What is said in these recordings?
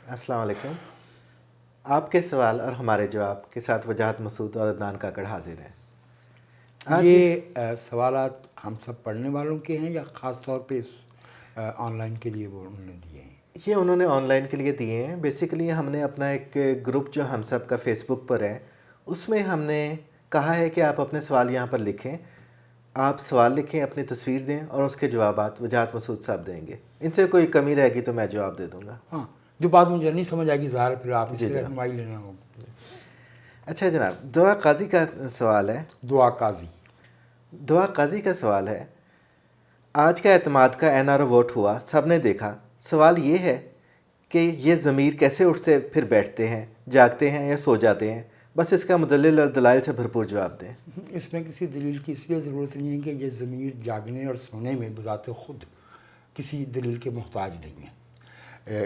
السلام علیکم. آپ کے سوال اور ہمارے جواب کے ساتھ وجاہت مسعود اور عدنان کاکڑ حاضر ہیں. آج یہ سوالات ہم سب پڑھنے والوں کے ہیں یا خاص طور پہ آن لائن کے لیے وہ انہوں نے دیے ہیں؟ یہ انہوں نے آن لائن کے لیے دیے ہیں. بیسیکلی ہم نے اپنا ایک گروپ جو ہم سب کا فیس بک پر ہے اس میں ہم نے کہا ہے کہ آپ اپنے سوال یہاں پر لکھیں. آپ سوال لکھیں، اپنی تصویر دیں اور اس کے جوابات وجاہت مسعود صاحب دیں گے. ان سے کوئی کمی رہے گی تو میں جواب دے دوں گا. ہاں، جو بات مجھے نہیں سمجھ آئے گی ظاہر پھر آپ اس جی سے جناب. رہنمائی لینا ہوگا. اچھا جناب، دعا قاضی کا سوال ہے. دعا قاضی. دعا قاضی کا سوال ہے: آج کا اعتماد کا این آر او ووٹ ہوا، سب نے دیکھا. سوال یہ ہے کہ یہ ضمیر کیسے اٹھتے پھر بیٹھتے ہیں، جاگتے ہیں یا سو جاتے ہیں؟ بس اس کا مدلل اور دلائل سے بھرپور جواب دیں. اس میں کسی دلیل کی اس لیے ضرورت نہیں ہے کہ یہ ضمیر جاگنے اور سونے میں بذات خود کسی دلیل کے محتاج نہیں ہے.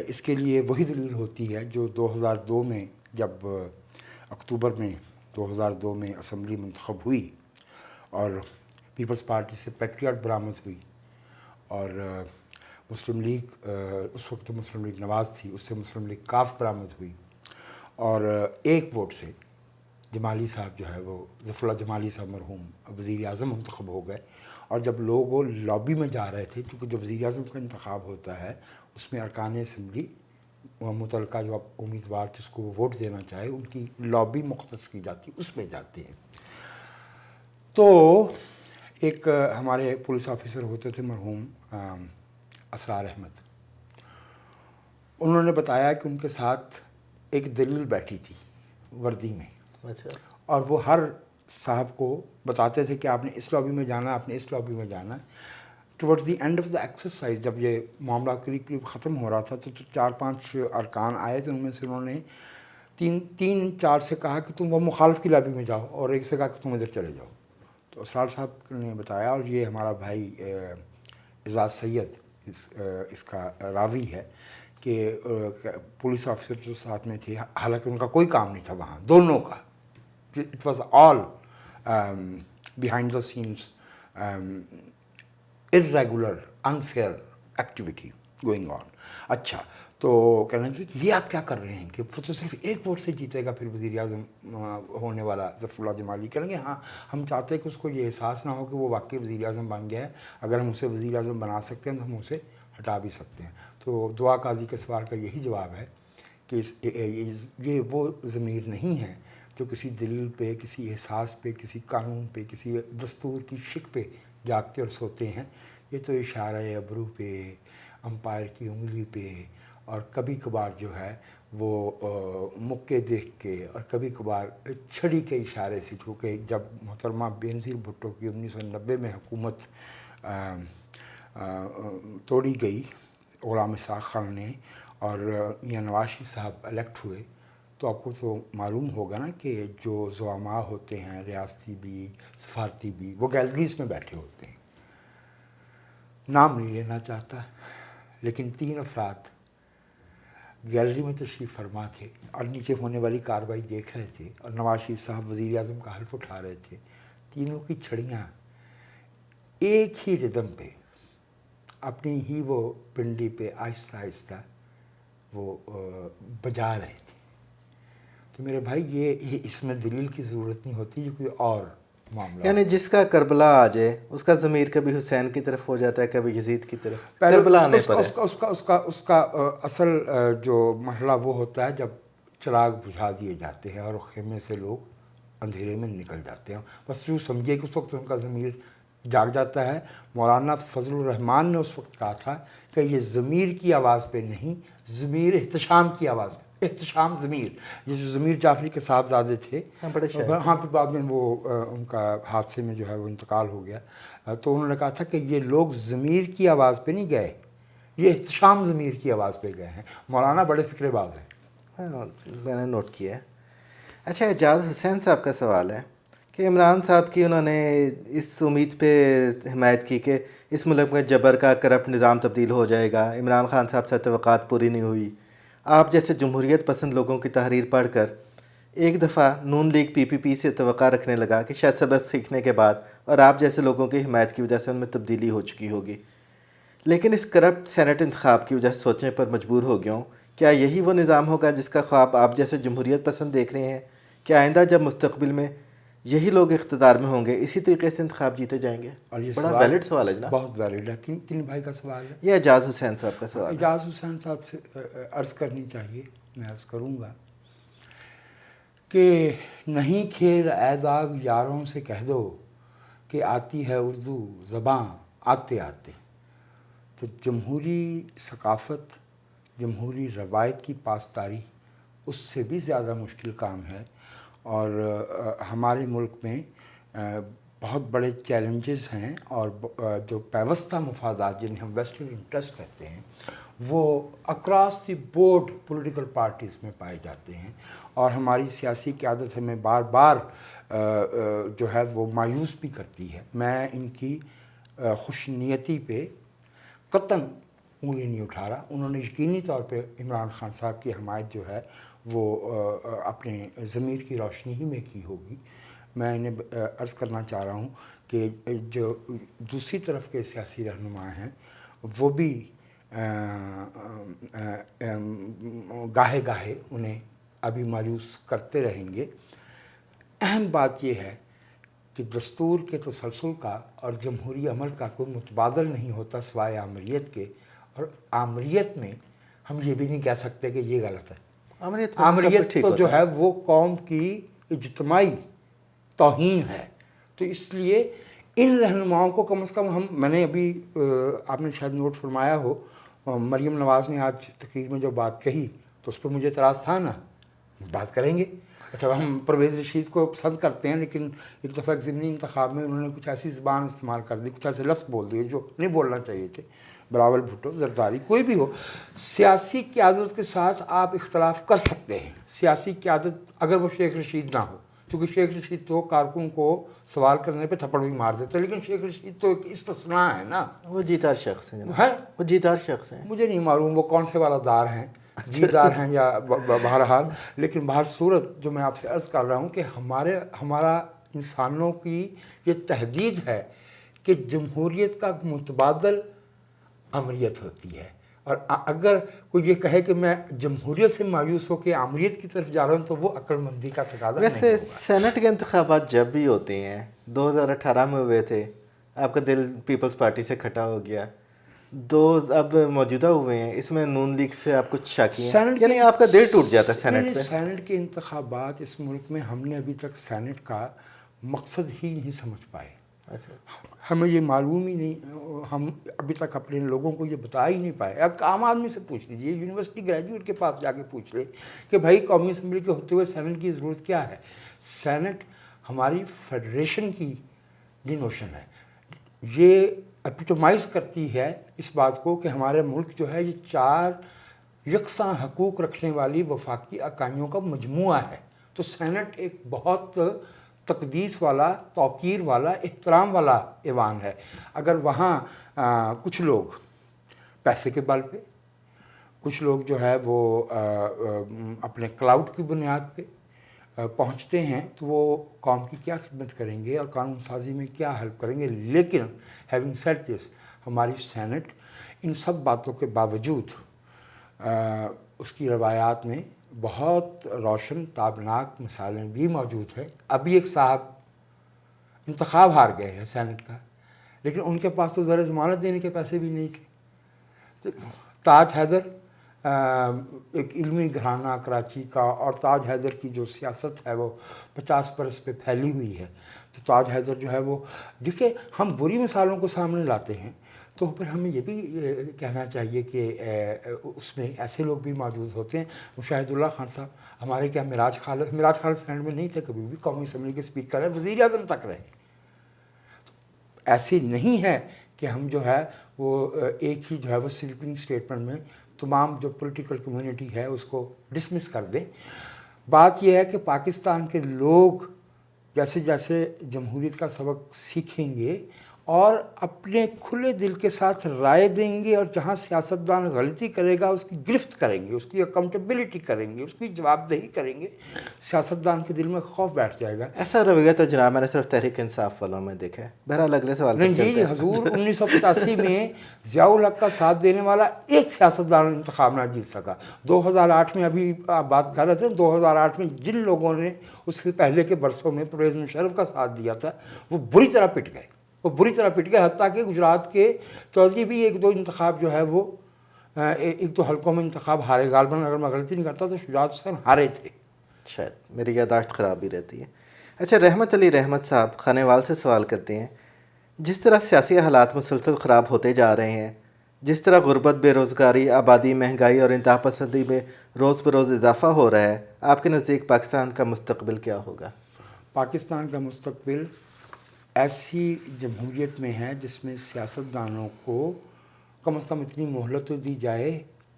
اس کے لیے وہی دلیل ہوتی ہے جو 2002 میں جب اکتوبر میں 2002 میں اسمبلی منتخب ہوئی اور پیپلز پارٹی سے پیٹریاٹ برآمد ہوئی اور مسلم لیگ، اس وقت مسلم لیگ نواز تھی، اس سے مسلم لیگ کاف برآمد ہوئی اور ایک ووٹ سے جمالی صاحب جو ہے وہ ظفر اللہ جمالی صاحب مرحوم وزیر اعظم منتخب ہو گئے. اور جب لوگ وہ لابی میں جا رہے تھے، کیونکہ جو وزیر اعظم کا انتخاب ہوتا ہے اس میں ارکان اسمبلی متعلقہ جو امیدوار جس کو وہ ووٹ دینا چاہے ان کی لابی مختص کی جاتی، اس میں جاتے ہیں. تو ایک ہمارے پولیس آفیسر ہوتے تھے مرحوم اسرار احمد، انہوں نے بتایا کہ ان کے ساتھ ایک دلیل بیٹھی تھی وردی میں، اچھا. اور وہ ہر صاحب کو بتاتے تھے کہ آپ نے اس لابی میں جانا، آپ نے اس لابی میں جانا. Towards the end of the exercise جب یہ معاملہ قریب ختم ہو رہا تھا تو 4-5 ارکان آئے تھے، ان میں سے انہوں نے تین چار سے کہا کہ تم وہ مخالف کی لابی میں جاؤ اور ایک سے کہا کہ تم ادھر چلے جاؤ. تو اسرار صاحب نے بتایا، اور یہ ہمارا بھائی اعزاز سید اس کا راوی ہے، کہ پولیس آفیسر جو ساتھ میں تھے، حالانکہ ان کا کوئی کام نہیں تھا وہاں، دونوں کا، it was all behind the sense irregular unfair activity going on. اچھا، تو کہنے لگے کہ یہ آپ کیا کر رہے ہیں کہ وہ تو صرف ایک ووٹ سے جیتے گا پھر وزیر اعظم ہونے والا ظفر اللہ جمالی. کہیں گے ہاں، ہم چاہتے ہیں کہ اس کو یہ احساس نہ ہو کہ وہ واقعی وزیر اعظم بن گیا ہے. اگر ہم اسے وزیر اعظم بنا سکتے ہیں تو ہم اسے ہٹا بھی سکتے ہیں. تو دعا قاضی کے سوال کا یہی جواب ہے کہ یہ وہ ضمیر نہیں ہے جو کسی دلیل پہ، کسی احساس پہ، کسی قانون پہ، کسی دستور کی شک پہ جاگتے اور سوتے ہیں. یہ تو اشارہ ابرو پہ، امپائر کی انگلی پہ، اور کبھی کبھار جو ہے وہ مکے دیکھ کے، اور کبھی کبھار چھڑی کے اشارے سے، کیونکہ جب محترمہ بینظیر بھٹو کی 1990 میں حکومت توڑی گئی غلام اسحاق خان نے اور میاں نواز شریف صاحب الیکٹ ہوئے، تو آپ کو تو معلوم ہوگا نا کہ جو زعماء ہوتے ہیں ریاستی بھی، سفارتی بھی، وہ گیلریز میں بیٹھے ہوتے ہیں. نام نہیں لینا چاہتا، لیکن 3 افراد گیلری میں تشریف فرما تھے اور نیچے ہونے والی کارروائی دیکھ رہے تھے، اور نواز شریف صاحب وزیر اعظم کا حلف اٹھا رہے تھے. تینوں کی چھڑیاں ایک ہی ردم پہ اپنی ہی وہ پنڈی پہ آہستہ آہستہ وہ بجا رہے تھے. تو میرے بھائی یہ اس میں دلیل کی ضرورت نہیں ہوتی، یہ کوئی اور معاملہ. یعنی جس کا کربلا آ جائے اس کا ضمیر کبھی حسین کی طرف ہو جاتا ہے، کبھی یزید کی طرف. پہلے کربلا آنے پر ہے. اس کا اصل جو مرحلہ وہ ہوتا ہے جب چراغ بجھا دیے جاتے ہیں اور خیمے سے لوگ اندھیرے میں نکل جاتے ہیں. بس یوں سمجھیے کہ اس وقت ان کا ضمیر جاگ جاتا ہے. مولانا فضل الرحمان نے اس وقت کہا تھا کہ یہ ضمیر کی آواز پہ نہیں، ضمیر احتشام کی آواز پہ. احتشام ضمیر، یہ جو ضمیر جعفری کے صاحبزادے تھے، بڑے شاعر ہاں پھر بعد میں وہ ان کا حادثے میں جو ہے وہ انتقال ہو گیا. تو انہوں نے کہا تھا کہ یہ لوگ ضمیر کی آواز پہ نہیں گئے، یہ احتشام ضمیر کی آواز پہ گئے ہیں. مولانا بڑے فکر باز ہیں. ہاں، میں نے نوٹ کیا ہے. اچھا، اعجاز حسین صاحب کا سوال ہے کہ عمران صاحب کی انہوں نے اس امید پہ حمایت کی کہ اس ملک میں جبر کا کرپٹ نظام تبدیل ہو جائے گا. عمران خان صاحب سے توقعات پوری نہیں ہوئی. آپ جیسے جمہوریت پسند لوگوں کی تحریر پڑھ کر ایک دفعہ نون لیگ پی پی پی سے توقع رکھنے لگا کہ شاید سبق سیکھنے کے بعد اور آپ جیسے لوگوں کی حمایت کی وجہ سے ان میں تبدیلی ہو چکی ہوگی. لیکن اس کرپٹ سینٹ انتخاب کی وجہ سے سوچنے پر مجبور ہو گیا ہوں کیا یہی وہ نظام ہوگا جس کا خواب آپ جیسے جمہوریت پسند دیکھ رہے ہیں؟ کیا آئندہ جب مستقبل میں یہی لوگ اقتدار میں ہوں گے اسی طریقے سے انتخاب جیتے جائیں گے؟ اور یہ بڑا ویلڈ سوال ہے جناب. بہت ویلڈ ہے. کن بھائی کا سوال ہے؟ یہ اعجاز حسین صاحب کا سوال ہے. اعجاز حسین صاحب سے عرض کرنی چاہیے، میں عرض کروں گا کہ نہیں کھیل اے داغ یاروں سے کہہ دو کہ آتی ہے اردو زباں آتے آتے. تو جمہوری ثقافت، جمہوری روایت کی پاسداری اس سے بھی زیادہ مشکل کام ہے. اور ہمارے ملک میں بہت بڑے چیلنجز ہیں، اور جو پیوستہ مفادات جنہیں ہم ویسٹرن انٹرسٹ کہتے ہیں وہ across the board political parties میں پائے جاتے ہیں. اور ہماری سیاسی قیادت ہمیں بار بار جو ہے وہ مایوس بھی کرتی ہے. میں ان کی خوش نیتی پہ قطعاً انگلی نہیں اٹھا رہا. انہوں نے یقینی طور پہ عمران خان صاحب کی حمایت جو ہے وہ اپنے ضمیر کی روشنی ہی میں کی ہوگی. میں انہیں عرض کرنا چاہ رہا ہوں کہ جو دوسری طرف کے سیاسی رہنما ہیں وہ بھی گاہے گاہے انہیں ابھی مایوس کرتے رہیں گے. اہم بات یہ ہے کہ دستور کے تسلسل کا اور جمہوری عمل کا کوئی متبادل نہیں ہوتا سوائے آمریت کے. اور آمریت میں ہم یہ بھی نہیں کہہ سکتے کہ یہ غلط ہے. آمریت تو جو ہے وہ قوم کی اجتماعی توہین ہے. تو اس لیے ان رہنماؤں کو کم از کم میں نے ابھی آپ نے شاید نوٹ فرمایا ہو، مریم نواز نے آج تقریر میں جو بات کہی تو اس پر مجھے اعتراض تھا نا. بات کریں گے. اچھا ہم پرویز رشید کو پسند کرتے ہیں، لیکن ایک دفعہ ایک ضمنی انتخاب میں انہوں نے کچھ ایسی زبان استعمال کر دی، کچھ ایسے لفظ بول دیے جو نہیں بولنا چاہیے تھے. بلاول بھٹو، زرداری، کوئی بھی ہو، سیاسی قیادت کے ساتھ آپ اختلاف کر سکتے ہیں. سیاسی قیادت اگر وہ شیخ رشید نہ ہو، کیونکہ شیخ رشید تو کارکن کو سوال کرنے پہ تھپڑ بھی مار دیتے، لیکن شیخ رشید تو ایک استثناء ہے نا. وہ جیتار شخص ہیں. وہ جیتار شخص ہیں. مجھے نہیں معلوم وہ کون سے والا دار ہیں، جیتدار ہیں یا بہرحال. لیکن بہر صورت جو میں آپ سے عرض کر رہا ہوں کہ ہمارا انسانوں کی یہ تحدید ہے کہ جمہوریت کا متبادل آمریت ہوتی ہے. اور اگر کوئی یہ کہے کہ میں جمہوریت سے مایوس ہو کے آمریت کی طرف جا رہا ہوں تو وہ عقل مندی کا تقاضا نہیں ہوگا. ویسے سینٹ کے انتخابات جب بھی ہوتے ہیں 2018 میں ہوئے تھے، آپ کا دل پیپلز پارٹی سے کھٹا ہو گیا. اب موجودہ ہوئے ہیں، اس میں نون لیگ سے آپ کچھ شاکی ہیں، یعنی آپ کا دل ٹوٹ جاتا ہے سینٹ پہ. سینٹ کے انتخابات اس ملک میں ہم نے ابھی تک سینٹ کا مقصد ہی نہیں سمجھ پائے. اچھا، ہمیں یہ معلوم ہی نہیں، ہم ابھی تک اپنے لوگوں کو یہ بتا ہی نہیں پائے. ایک عام آدمی سے پوچھ لیجیے، یونیورسٹی گریجویٹ کے پاس جا کے پوچھ لے کہ بھائی قومی اسمبلی کے ہوتے ہوئے سینٹ کی ضرورت کیا ہے. سینٹ ہماری فیڈریشن کی یہ نوشن ہے، یہ ایپیٹومائز کرتی ہے اس بات کو کہ ہمارے ملک جو ہے یہ 4 یکساں حقوق رکھنے والی وفاقی اکائیوں کا مجموعہ ہے. تو سینٹ ایک بہت تقدیس والا، توقیر والا، احترام والا ایوان ہے. اگر وہاں کچھ لوگ پیسے کے بل پہ، کچھ لوگ جو ہے وہ اپنے کلاؤڈ کی بنیاد پہ پہنچتے ہیں تو وہ قوم کی کیا خدمت کریں گے اور قانون سازی میں کیا ہیلپ کریں گے. لیکن ہیونگ سیڈ دس، ہماری سینٹ ان سب باتوں کے باوجود اس کی روایات میں بہت روشن تابناک مثالیں بھی موجود ہیں. ابھی ایک صاحب انتخاب ہار گئے ہیں سینٹ کا، لیکن ان کے پاس تو زر ضمانت دینے کے پیسے بھی نہیں تھے. تاج حیدر ایک علمی گھرانہ کراچی کا، اور تاج حیدر کی جو سیاست ہے وہ 50 برس پہ پھیلی ہوئی ہے. تو تاج حیدر جو ہے وہ دیکھیں، ہم بری مثالوں کو سامنے لاتے ہیں تو پھر ہمیں یہ بھی کہنا چاہیے کہ اس میں ایسے لوگ بھی موجود ہوتے ہیں. مشاہد اللہ خان صاحب ہمارے کیا مراج خالد سینٹ میں نہیں تھے کبھی بھی، قومی اسمبلی کے اسپیکر ہیں، وزیر اعظم تک رہے. ایسی نہیں ہے کہ ہم جو ہے وہ ایک ہی جو ہے وہ سویپنگ اسٹیٹمنٹ میں تمام جو پولیٹیکل کمیونٹی ہے اس کو ڈسمس کر دیں. بات یہ ہے کہ پاکستان کے لوگ جیسے جیسے جمہوریت کا سبق سیکھیں گے اور اپنے کھلے دل کے ساتھ رائے دیں گے, اور جہاں سیاستدان غلطی کرے گا اس کی گرفت کریں گے, اس کی اکاؤنٹیبلٹی کریں گے, اس کی جواب دہی کریں گے, سیاستدان کے دل میں خوف بیٹھ جائے گا. ایسا رویہ تو جناب میں نے صرف تحریک انصاف والوں میں دیکھا ہے. بہرحال اگلے سوال نہیں پر چلتے جی, ہیں. حضور 1985 میں ضیاء الحق کا ساتھ دینے والا ایک سیاستدان انتخاب نہ جیت سکا. 2008 میں ابھی آپ بات کر رہے تھے, 2008 میں جن لوگوں نے اس کے پہلے کے برسوں میں پرویز مشرف کا ساتھ دیا تھا وہ بری طرح پٹ گئے, حتیٰ کہ گجرات کے چودھری بھی ایک دو انتخاب جو ہے وہ ایک دو حلقوں میں انتخاب ہارے. غالباً اگر میں غلطی نہیں کرتا تو شجاعت حسین ہارے تھے. شاید میری یادداشت خراب ہی رہتی ہے. اچھا, رحمت علی رحمت صاحب خانیوال سے سوال کرتے ہیں, جس طرح سیاسی حالات مسلسل خراب ہوتے جا رہے ہیں, جس طرح غربت, بے روزگاری, آبادی, مہنگائی اور انتہا پسندی میں روز بروز اضافہ ہو رہا ہے, آپ کے نزدیک پاکستان کا مستقبل کیا ہوگا؟ پاکستان کا مستقبل ایسی جمہوریت میں ہے جس میں سیاستدانوں کو کم از کم اتنی مہلت تو دی جائے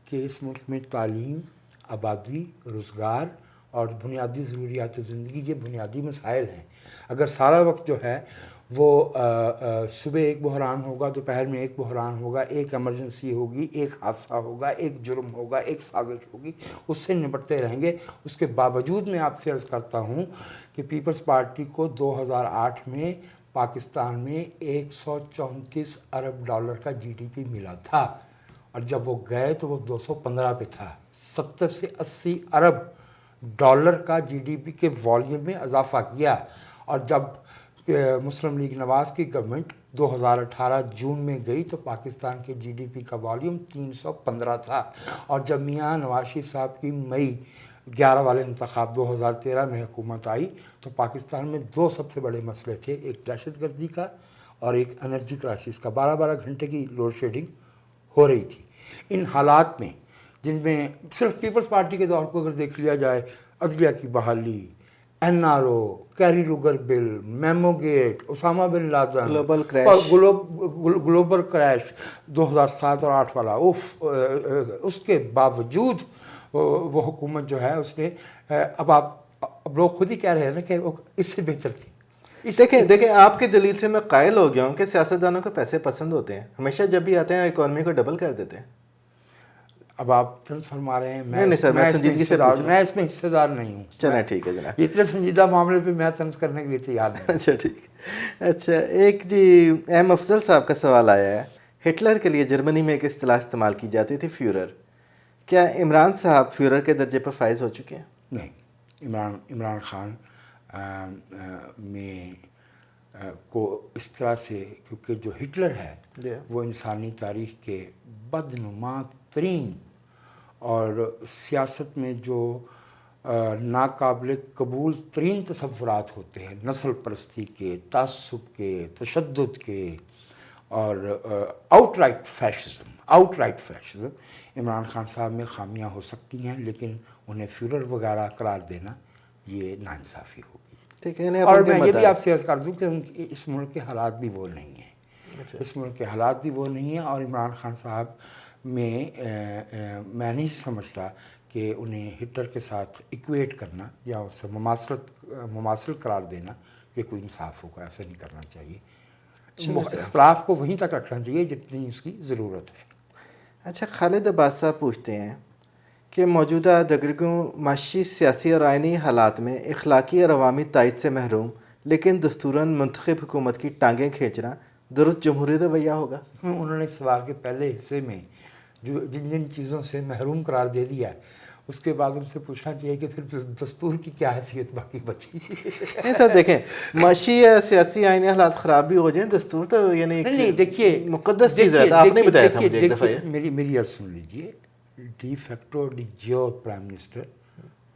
کہ اس ملک میں تعلیم, آبادی, روزگار اور بنیادی ضروریات زندگی یہ بنیادی مسائل ہیں. اگر سارا وقت جو ہے وہ صبح ایک بحران ہوگا, دوپہر میں ایک بحران ہوگا, ایک ایمرجنسی ہوگی, ایک حادثہ ہوگا, ایک جرم ہوگا, ایک سازش ہوگی, اس سے نمٹتے رہیں گے. اس کے باوجود میں آپ سے عرض کرتا ہوں کہ پیپلز پارٹی کو 2008 میں پاکستان میں 134 ارب ڈالر کا جی ڈی پی ملا تھا, اور جب وہ گئے تو وہ 215 پہ تھا. 70 سے 80 ارب ڈالر کا جی ڈی پی کے والیوم میں اضافہ کیا. اور جب مسلم لیگ نواز کی گورنمنٹ 2018 جون میں گئی تو پاکستان کے جی ڈی پی کا والیوم 315 تھا. اور جب میاں نواز شریف صاحب کی مئی 11 والے انتخاب 2013 میں حکومت آئی تو پاکستان میں دو سب سے بڑے مسئلے تھے, ایک دہشت گردی کا اور ایک انرجی کرائسس کا. 12 گھنٹے کی لوڈ شیڈنگ ہو رہی تھی. ان حالات میں جن میں صرف پیپلز پارٹی کے دور کو اگر دیکھ لیا جائے, عدلیہ کی بحالی, N R O, Kerry Lugar bill, memo gate, Osama bin Laden, global crash, global crash 2007 اور 8 والا, اس کے باوجود وہ حکومت جو ہے اس نے اب لوگ خود ہی کہہ رہے ہیں نا کہ وہ اس سے بہتر تھی. دیکھیں آپ کی دلیل سے میں قائل ہو گیا ہوں کہ سیاستدانوں کو پیسے پسند ہوتے ہیں, ہمیشہ جب بھی آتے ہیں اکانومی کو ڈبل کر دیتے ہیں. اب آپ طنز فرما رہے ہیں, نہیں سر, میں سنجیدگی سے پوچھ رہا ہوں. میں اس میں حصے دار نہیں ہوں. چلیں ٹھیک ہے جناب, اتنے سنجیدہ معاملے پہ میں طنز کرنے کے لیے تیار نہیں. اچھا ٹھیک. اچھا, ایک جی ایم افضل صاحب کا سوال آیا ہے, ہٹلر کے لیے جرمنی میں ایک اصطلاح استعمال کی جاتی تھی, فیورر. کیا عمران صاحب فیورر کے درجے پر فائز ہو چکے ہیں؟ نہیں, عمران خان میں کو اس طرح سے, کیونکہ جو ہٹلر ہے وہ انسانی تاریخ کے بدنما ترین اور سیاست میں جو ناقابل قبول ترین تصورات ہوتے ہیں, نسل پرستی کے, تعصب کے, تشدد کے اور out right fascism, Imran Khan صاحب میں خامیاں ہو سکتی ہیں, لیکن انہیں فیورر وغیرہ قرار دینا یہ ناانصافی ہوگی. ٹھیک ہے, اور میں یہ بھی آپ سے عرض کر دوں کہ اس ملک کے حالات بھی وہ نہیں ہیں. اس ملک کے حالات بھی وہ نہیں ہیں, اور عمران خان صاحب میں نہیں سمجھتا کہ انہیں ہٹلر کے ساتھ ایکویٹ کرنا یا اسے مماثل قرار دینا یہ کوئی انصاف ہوگا. ایسا نہیں کرنا چاہیے. اختلاف کو وہیں تک رکھنا چاہیے جتنی اس کی ضرورت ہے. اچھا, خالد عباس صاحب پوچھتے ہیں کہ موجودہ دگرگوں معاشی, سیاسی اور آئینی حالات میں اخلاقی اور عوامی تائید سے محروم لیکن دستوراً منتخب حکومت کی ٹانگیں کھینچنا درست جمہوری رویہ ہوگا؟ انہوں نے سوال کے پہلے حصے میں جو جن چیزوں سے محروم قرار دے دیا ہے, اس کے بعد ان سے پوچھنا چاہیے کہ پھر دستور کی کیا حیثیت باقی بچی. نہیں سر, دیکھیں معاشی یا سیاسی آئینی حالات خراب بھی ہو جائیں, دستور تو یعنی نہیں, دیکھیے مقدس چیز ہے. آپ نے بتایا تھا مجھے ایک دفعہ. میری عرض سن لیجیے. De facto de jure prime minister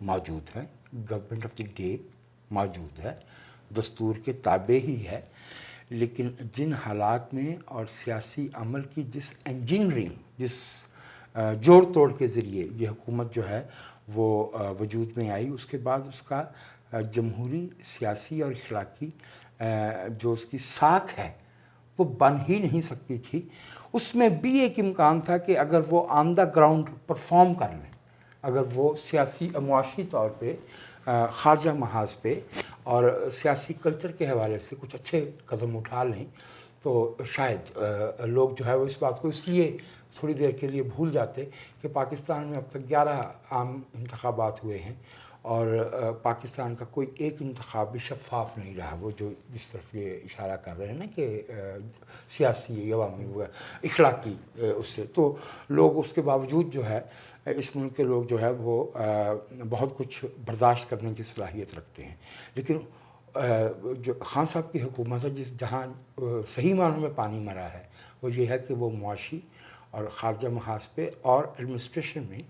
موجود ہے, گورنمنٹ آف دی ڈے موجود ہے, دستور کے تابع ہی ہے, لیکن جن حالات میں اور سیاسی عمل کی جس انجینئرنگ, جس جوڑ توڑ کے ذریعے یہ حکومت جو ہے وہ وجود میں آئی, اس کے بعد اس کا جمہوری, سیاسی اور اخلاقی جو اس کی ساکھ ہے وہ بن ہی نہیں سکتی تھی. اس میں بھی ایک امکان تھا کہ اگر وہ آن دا گراؤنڈ پرفارم کر لیں, اگر وہ سیاسی معاشی طور پہ, خارجہ محاذ پہ اور سیاسی کلچر کے حوالے سے کچھ اچھے قدم اٹھا لیں تو شاید لوگ جو ہے وہ اس بات کو اس لیے تھوڑی دیر کے لیے بھول جاتے کہ پاکستان میں اب تک 11 عام انتخابات ہوئے ہیں اور پاکستان کا کوئی ایک انتخاب بھی شفاف نہیں رہا، وہ جو جس طرف یہ اشارہ کر رہے ہیں نا کہ سیاسی عوامی ہوا اخلاقی اس سے، تو لوگ اس کے باوجود جو ہے اس ملک کے لوگ جو ہے وہ بہت کچھ برداشت کرنے کی صلاحیت رکھتے ہیں، لیکن جو خان صاحب کی حکومت ہے جہاں صحیح معنوں میں پانی مرا ہے وہ یہ ہے کہ وہ معاشی اور خارجہ محاذ پہ اور ایڈمنسٹریشن میں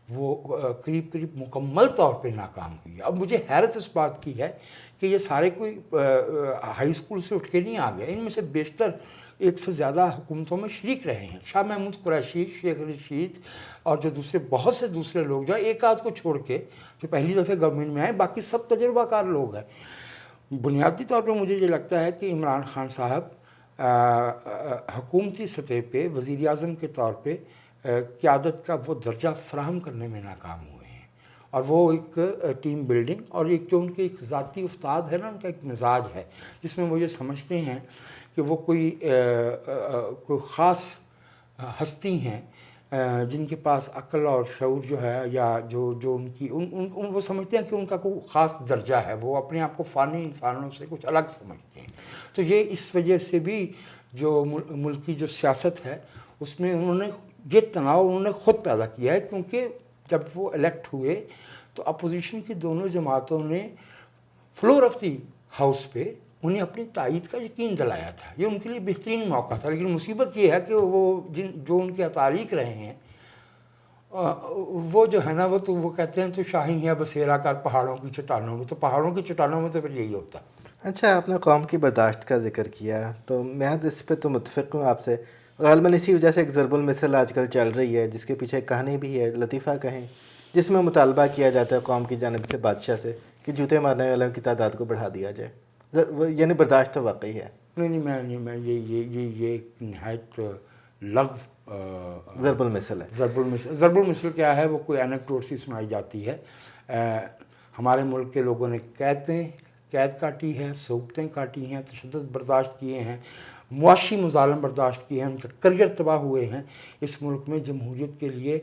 وہ قریب قریب مکمل طور پہ ناکام ہوئی ہے۔ اب مجھے حیرت اس بات کی ہے کہ یہ سارے کوئی ہائی اسکول سے اٹھ کے نہیں آ گئے، ان میں سے بیشتر ایک سے زیادہ حکومتوں میں شریک رہے ہیں، شاہ محمود قریشی، شیخ رشید اور جو بہت سے دوسرے لوگ جو ایک آدھ کو چھوڑ کے جو پہلی دفعہ گورنمنٹ میں آئے، باقی سب تجربہ کار لوگ ہیں۔ بنیادی طور پہ مجھے یہ لگتا ہے کہ عمران خان صاحب حکومتی سطح پہ وزیر اعظم کے طور پہ قیادت کا وہ درجہ فراہم کرنے میں ناکام ہوئے ہیں، اور وہ ایک ٹیم بلڈنگ اور ایک جو ان کے ایک ذاتی استاد ہے نا، ان کا ایک مزاج ہے جس میں وہ یہ سمجھتے ہیں کہ وہ کوئی خاص ہستی ہیں جن کے پاس عقل اور شعور جو ہے یا جو ان کی وہ سمجھتے ہیں کہ ان کا کوئی خاص درجہ ہے، وہ اپنے آپ کو فانی انسانوں سے کچھ الگ سمجھتے ہیں۔ تو یہ اس وجہ سے بھی جو ملکی جو سیاست ہے اس میں انہوں نے یہ تناؤ انہوں نے خود پیدا کیا ہے، کیونکہ جب وہ الیکٹ ہوئے تو اپوزیشن کی دونوں جماعتوں نے فلور آف دی ہاؤس پہ انہیں اپنی تائید کا یقین دلایا تھا، یہ ان کے لیے بہترین موقع تھا، لیکن مصیبت یہ ہے کہ وہ جو ان کے تاریخ رہے ہیں وہ جو ہے نا وہ کہتے ہیں تو شاہی ہے بسیرا کر پہاڑوں کی چٹانوں میں، تو پہاڑوں کی چٹانوں میں تو پھر یہی ہوتا۔ اچھا، آپ نے قوم کی برداشت کا ذکر کیا تو میں اس پہ تو متفق ہوں آپ سے، غالباً اسی وجہ سے ایک ضرب المثل آج کل چل رہی ہے جس کے پیچھے ایک کہانی بھی ہے، لطیفہ کہیں، جس میں مطالبہ کیا جاتا ہے قوم کی جانب سے بادشاہ سے کہ جوتے مارنے والوں کی تعداد کو بڑھا دیا جائے، یعنی برداشت تو واقعی ہے۔ نہیں میں یہ ایک نہایت لغو ضرب المثل ہے۔ ضرب المثل کیا ہے؟ وہ کوئی اینیکڈوٹ سی سنائی جاتی ہے۔ ہمارے ملک کے لوگوں نے قید کاٹی ہے، صعوبتیں کاٹی ہیں، تشدد برداشت کیے ہیں، معاشی مظالم برداشت کیے ہیں، ان کے کریئر تباہ ہوئے ہیں۔ اس ملک میں جمہوریت کے لیے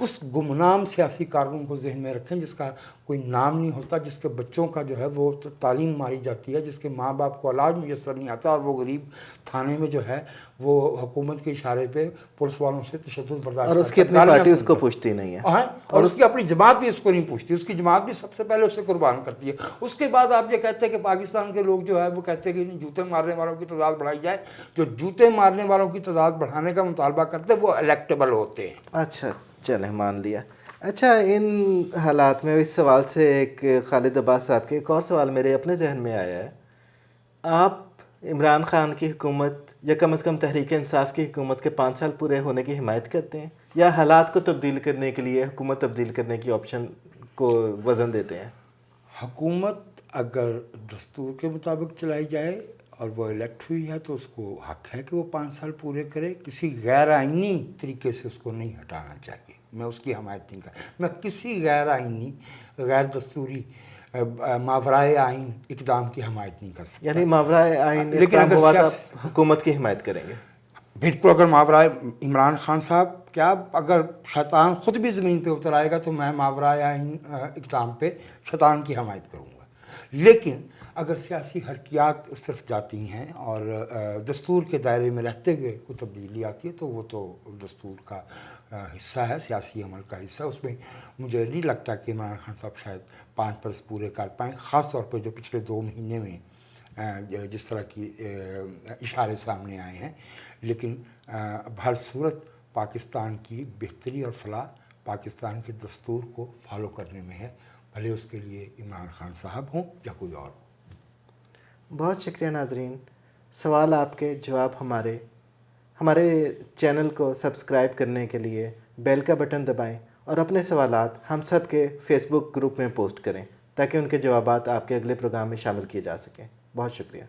اس گمنام سیاسی کارکن کو ذہن میں رکھیں جس کا کوئی نام نہیں ہوتا، جس کے بچوں کا جو ہے وہ تعلیم ماری جاتی ہے، جس کے ماں باپ کو علاج میسر نہیں آتا، اور وہ غریب تھانے میں جو ہے وہ حکومت کے اشارے پہ پولیس والوں سے تشدد برداشت اور اس کی اپنی پارٹی اس کو پوچھتی نہیں ہے، اور اس کی اپنی جماعت بھی اس کو نہیں پوچھتی، اس کی جماعت بھی سب سے پہلے اسے قربان کرتی ہے۔ اس کے بعد آپ یہ کہتے ہیں کہ پاکستان کے لوگ جو ہے وہ کہتے ہیں کہ جوتے مارنے والوں کی تعداد بڑھائی جائے، جو جوتے مارنے والوں کی تعداد بڑھانے کا مطالبہ کرتے ہیں وہ الیکٹیبل ہوتے ہیں۔ اچھا چلیں مان لیا۔ اچھا، ان حالات میں اس سوال سے ایک خالد عباس صاحب کے ایک اور سوال میرے اپنے ذہن میں آیا ہے، آپ عمران خان کی حکومت یا کم از کم تحریک انصاف کی حکومت کے 5 سال پورے ہونے کی حمایت کرتے ہیں یا حالات کو تبدیل کرنے کے لیے حکومت تبدیل کرنے کی آپشن کو وزن دیتے ہیں؟ حکومت اگر دستور کے مطابق چلائی جائے اور وہ الیکٹ ہوئی ہے تو اس کو حق ہے کہ وہ 5 سال پورے کرے، کسی غیر آئینی طریقے سے اس کو نہیں ہٹانا چاہیے، میں اس کی حمایت نہیں میں کسی غیر آئینی غیر دستوری ماورائے آئین اقدام کی حمایت نہیں کر سکتا۔ یعنی ماورائے آئین اقدام ہوا تو آپ حکومت کی حمایت کریں گے؟ بالکل، اگر ماورائے عمران خان صاحب کیا اگر شیطان خود بھی زمین پہ اتر آئے گا تو میں ماورائے آئین اقدام پہ شیطان کی حمایت کروں گا، لیکن اگر سیاسی حرکیات اس طرف جاتی ہیں اور دستور کے دائرے میں رہتے ہوئے کوئی تبدیلی آتی ہے تو وہ تو دستور کا حصہ ہے، سیاسی عمل کا حصہ، اس میں مجھے نہیں لگتا کہ عمران خان صاحب شاید 5 برس پورے کر پائیں، خاص طور پہ جو پچھلے 2 مہینے میں جس طرح کی اشارے سامنے آئے ہیں، لیکن بہر صورت پاکستان کی بہتری اور فلاح پاکستان کے دستور کو فالو کرنے میں ہے، بھلے اس کے لیے عمران خان صاحب ہوں یا کوئی اور۔ بہت شکریہ ناظرین، سوال آپ کے، جواب ہمارے چینل کو سبسکرائب کرنے کے لیے بیل کا بٹن دبائیں اور اپنے سوالات ہم سب کے فیس بک گروپ میں پوسٹ کریں تاکہ ان کے جوابات آپ کے اگلے پروگرام میں شامل کیے جا سکیں۔ بہت شکریہ۔